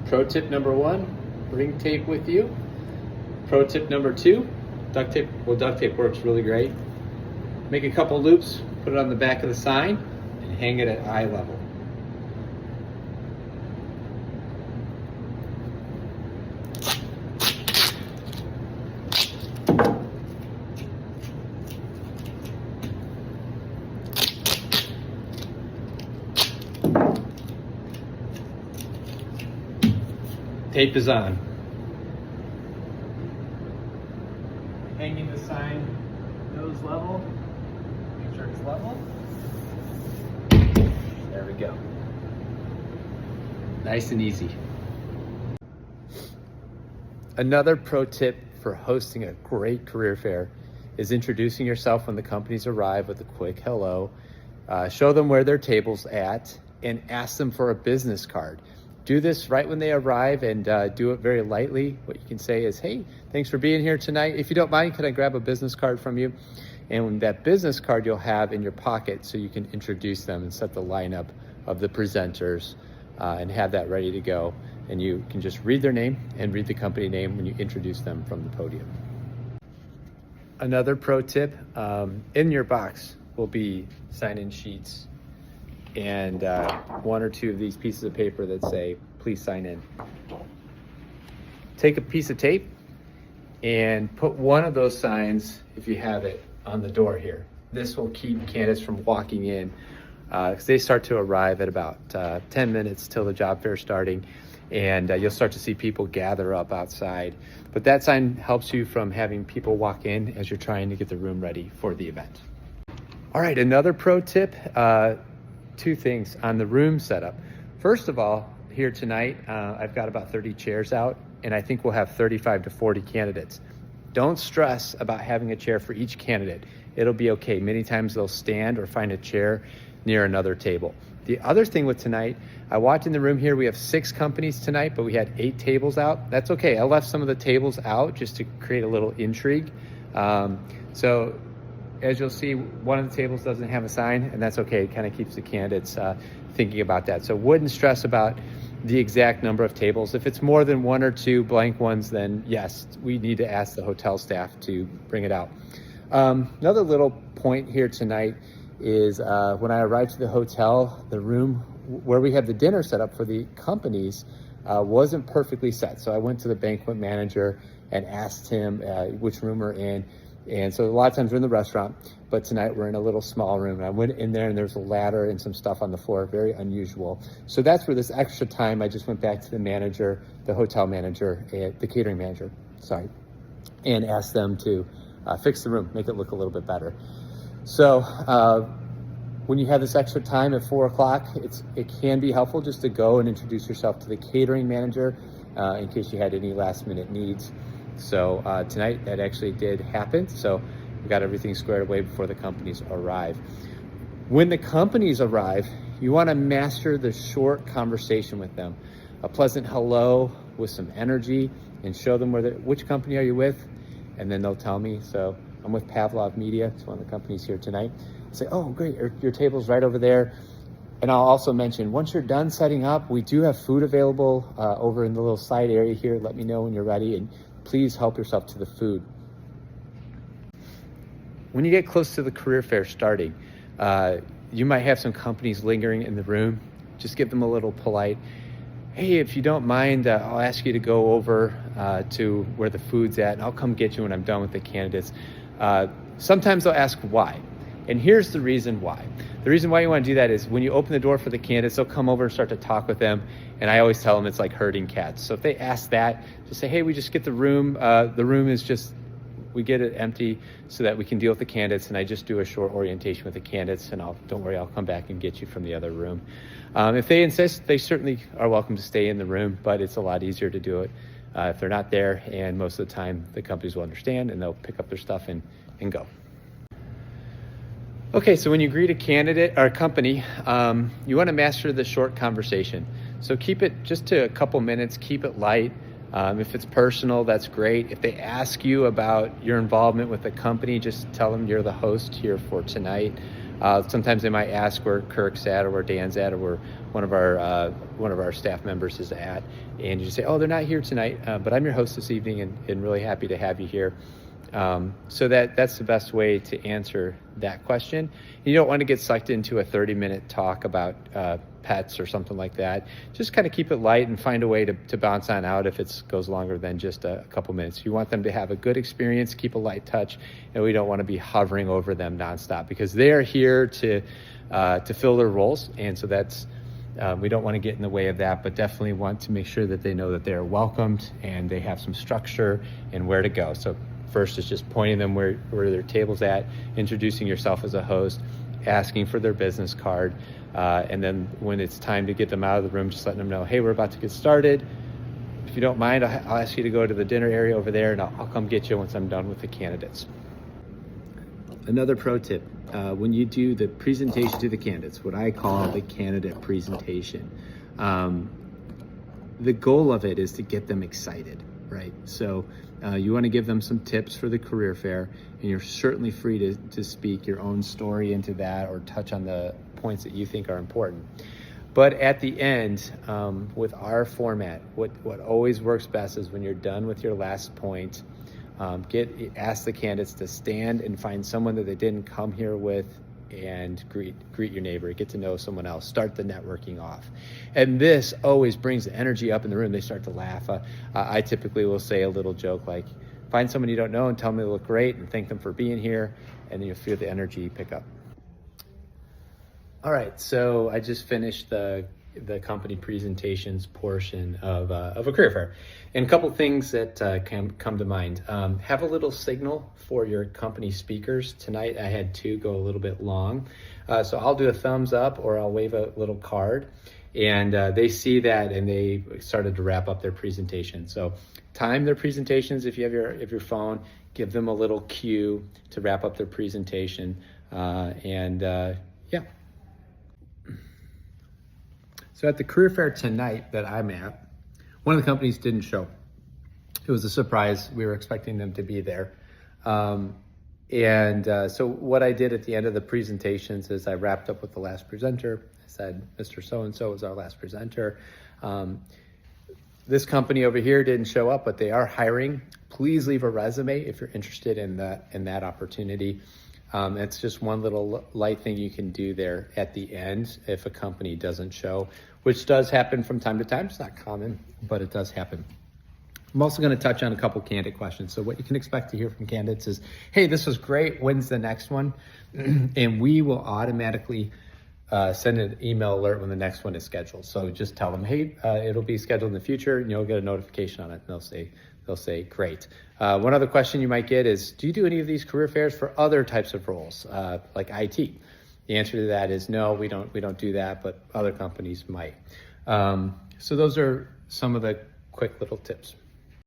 Pro tip number 1, bring tape with you. Pro tip number 2, duct tape. Well, duct tape works really great. Make a couple loops, put it on the back of the sign, and hang it at eye level. Tape is on. Hanging the sign nose level. Make sure it's level. There we go. Nice and easy. Another pro tip for hosting a great career fair is introducing yourself when the companies arrive with a quick hello. Show them where their table's at and ask them for a business card. Do this right when they arrive and do it very lightly. What you can say is, hey, thanks for being here tonight. If you don't mind, can I grab a business card from you? And that business card you'll have in your pocket so you can introduce them and set the lineup of the presenters and have that ready to go. And you can just read their name and read the company name when you introduce them from the podium. Another pro tip, in your box will be sign-in sheets and 1 or 2 of these pieces of paper that say, please sign in. Take a piece of tape and put one of those signs, if you have it, on the door here. This will keep candidates from walking in because they start to arrive at about 10 minutes till the job fair starting, and you'll start to see people gather up outside. But that sign helps you from having people walk in as you're trying to get the room ready for the event. All right, another pro tip, 2 things on the room setup. First of all, here tonight, I've got about 30 chairs out, and I think we'll have 35 to 40 candidates. Don't stress about having a chair for each candidate. It'll be okay. Many times they'll stand or find a chair near another table. The other thing with tonight, I walked in the room here, we have 6 companies tonight, but we had 8 tables out. That's okay. I left some of the tables out just to create a little intrigue. So as you'll see, one of the tables doesn't have a sign, and that's okay. It kind of keeps the candidates thinking about that. So wouldn't stress about the exact number of tables. If it's more than 1 or 2 blank ones, then yes, we need to ask the hotel staff to bring it out. Another little point here tonight is when I arrived to the hotel, the room where we had the dinner set up for the companies wasn't perfectly set. So I went to the banquet manager and asked him which room we're in. And so a lot of times we're in the restaurant, but tonight we're in a little small room. And I went in there and there's a ladder and some stuff on the floor, very unusual. So that's where this extra time, I just went back to the manager, the hotel manager, the catering manager, and asked them to fix the room, make it look a little bit better. So when you have this extra time at 4 o'clock, it can be helpful just to go and introduce yourself to the catering manager in case you had any last minute needs. So tonight that actually did happen. So we got everything squared away before the companies arrive. When the companies arrive, you want to master the short conversation with them. A pleasant hello with some energy, and show them which company are you with, and then they'll tell me. So I'm with Pavlov Media. It's one of the companies here tonight. I say, oh, great, your table's right over there. And I'll also mention, once you're done setting up, we do have food available over in the little side area here. Let me know when you're ready, and please help yourself to the food. When you get close to the career fair starting, you might have some companies lingering in the room. Just give them a little polite, hey, if you don't mind, I'll ask you to go over to where the food's at, and I'll come get you when I'm done with the candidates. Sometimes they'll ask why. And here's the reason why. The reason why you want to do that is when you open the door for the candidates, they'll come over and start to talk with them. And I always tell them it's like herding cats. So if they ask that, just say, hey, we just get the room. The room is just, we get it empty so that we can deal with the candidates. And I just do a short orientation with the candidates, and don't worry, I'll come back and get you from the other room. If they insist, they certainly are welcome to stay in the room, but it's a lot easier to do it if they're not there. And most of the time the companies will understand, and they'll pick up their stuff and go. Okay, so when you greet a candidate or a company, you want to master the short conversation. So keep it just to a couple minutes, keep it light. If it's personal, that's great. If they ask you about your involvement with the company, just tell them you're the host here for tonight. Sometimes they might ask where Kirk's at or where Dan's at or where one of our staff members is at, and you just say, oh, they're not here tonight, but I'm your host this evening, and really happy to have you here. So that's the best way to answer that question. You don't want to get sucked into a 30-minute talk about pets or something like that. Just kind of keep it light and find a way to bounce on out if it goes longer than just a couple minutes. You want them to have a good experience, keep a light touch, and we don't want to be hovering over them nonstop because they are here to fill their roles, and so that's we don't want to get in the way of that, but definitely want to make sure that they know that they're welcomed and they have some structure and where to go. So first is just pointing them where their table's at, introducing yourself as a host, asking for their business card, and then when it's time to get them out of the room, just letting them know, hey, we're about to get started. If you don't mind, I'll ask you to go to the dinner area over there, and I'll come get you once I'm done with the candidates. Another pro tip, when you do the presentation to the candidates, what I call the candidate presentation, the goal of it is to get them excited, right? So you want to give them some tips for the career fair, and you're certainly free to speak your own story into that or touch on the points that you think are important. But at the end, with our format, what always works best is when you're done with your last point, ask the candidates to stand and find someone that they didn't come here with and greet your neighbor, get to know someone else, start the networking off. And this always brings the energy up in the room. They start to laugh. I typically will say a little joke like, find someone you don't know and tell them they look great and thank them for being here, and then you'll feel the energy pick up. All right, so I just finished the company presentations portion of a career fair. And a couple things that can come to mind. Have a little signal for your company speakers. Tonight I had two go a little bit long. So I'll do a thumbs up or I'll wave a little card. And they see that and they started to wrap up their presentation. So time their presentations if you have your phone. Give them a little cue to wrap up their presentation. Yeah. So at the career fair tonight that I'm at, one of the companies didn't show. It was a surprise. We were expecting them to be there. So what I did at the end of the presentations is I wrapped up with the last presenter. I said, Mr. So-and-so is our last presenter. This company over here didn't show up, but they are hiring. Please leave a resume if you're interested in that opportunity. It's just one little light thing you can do there at the end if a company doesn't show, which does happen from time to time. It's not common, but it does happen. I'm also going to touch on a couple candidate questions. So what you can expect to hear from candidates is, hey, this was great. When's the next one? And we will automatically send an email alert when the next one is scheduled. So just tell them, hey, it'll be scheduled in the future, and you'll get a notification on it. And they'll say, great. One other question you might get is, do you do any of these career fairs for other types of roles, like IT? The answer to that is no, we don't do that, but other companies might. So those are some of the quick little tips.